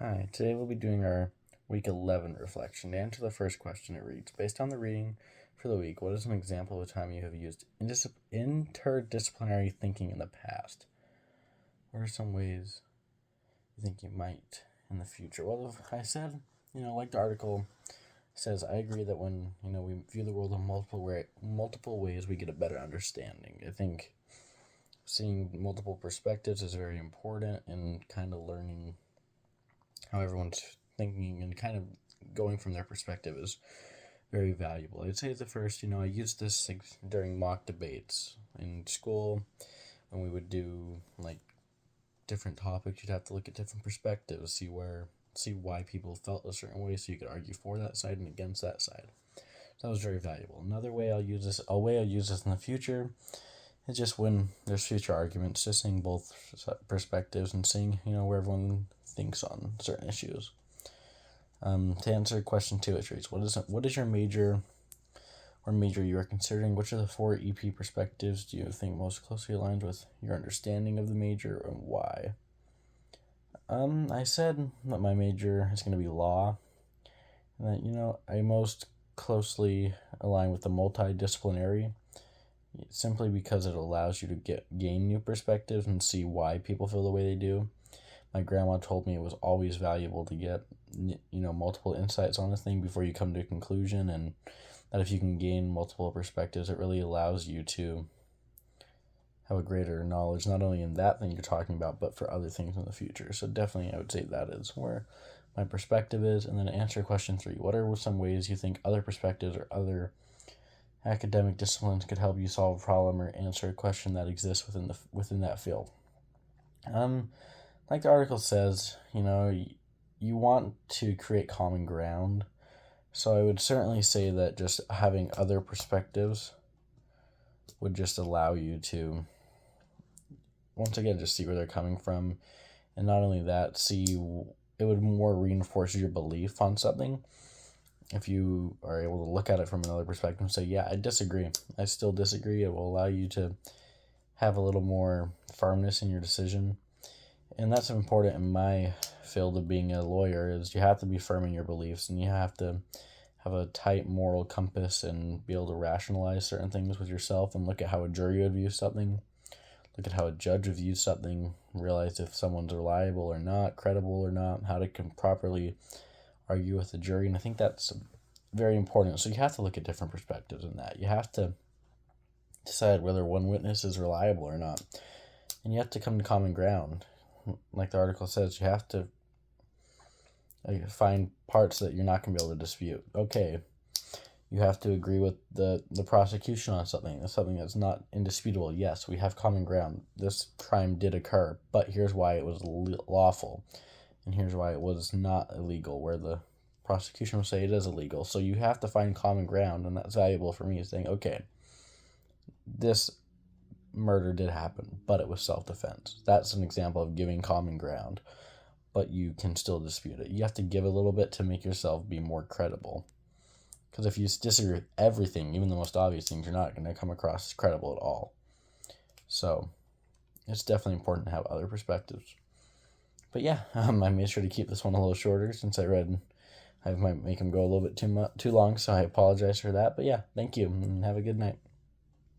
Hi, today we'll be doing our week 11 reflection. To answer the first question, it reads, based on the reading for the week, what is an example of a time you have used interdisciplinary thinking in the past? What are some ways you think you might in the future? Well, I said, like the article says, I agree that when, we view the world in multiple ways, we get a better understanding. I think seeing multiple perspectives is very important in kind of learning how everyone's thinking and kind of going from their perspective is very valuable. I'd say the first, I used this during mock debates in school when we would do like different topics. You'd have to look at different perspectives, see why people felt a certain way, so you could argue for that side and against that side. So that was very valuable. Another way I'll use this in the future is just when there's future arguments, just seeing both perspectives and seeing where everyone thinks on certain issues. To answer question 2, it reads, what is your major you are considering? Which of the 4 EP perspectives do you think most closely aligns with your understanding of the major, and why? I said that my major is going to be law, and that I most closely align with the multidisciplinary, simply because it allows you to gain new perspectives and see why people feel the way they do. My grandma told me it was always valuable to get multiple insights on a thing before you come to a conclusion, and that if you can gain multiple perspectives, it really allows you to have a greater knowledge, not only in that thing you're talking about, but for other things in the future. So definitely I would say that is where my perspective is. And then to answer question 3, what are some ways you think other perspectives or other academic disciplines could help you solve a problem or answer a question that exists within that field? Like the article says, you want to create common ground. So I would certainly say that just having other perspectives would just allow you to, once again, just see where they're coming from. And not only that, it would more reinforce your belief on something. If you are able to look at it from another perspective and say, yeah, I disagree. I still disagree. It will allow you to have a little more firmness in your decision. And that's important in my field of being a lawyer, is you have to be firm in your beliefs, and you have to have a tight moral compass and be able to rationalize certain things with yourself and look at how a jury would view something, look at how a judge would view something, realize if someone's reliable or not, credible or not, how to properly argue with the jury. And I think that's very important. So you have to look at different perspectives in that. You have to decide whether one witness is reliable or not. And you have to come to common ground. Like the article says, you have to find parts that you're not going to be able to dispute. Okay, you have to agree with the prosecution on something. That's something that's not indisputable. Yes, we have common ground. This crime did occur, but here's why it was lawful, and here's why it was not illegal, where the prosecution will say it is illegal. So you have to find common ground, and that's valuable for me, saying, okay, this murder did happen, but it was self-defense. That's an example of giving common ground, but you can still dispute it. You have to give a little bit to make yourself be more credible. Because if you disagree with everything, even the most obvious things, you're not going to come across as credible at all. So it's definitely important to have other perspectives. But yeah, I made sure to keep this one a little shorter since I might make them go a little bit too long, so I apologize for that. But yeah, thank you, and have a good night.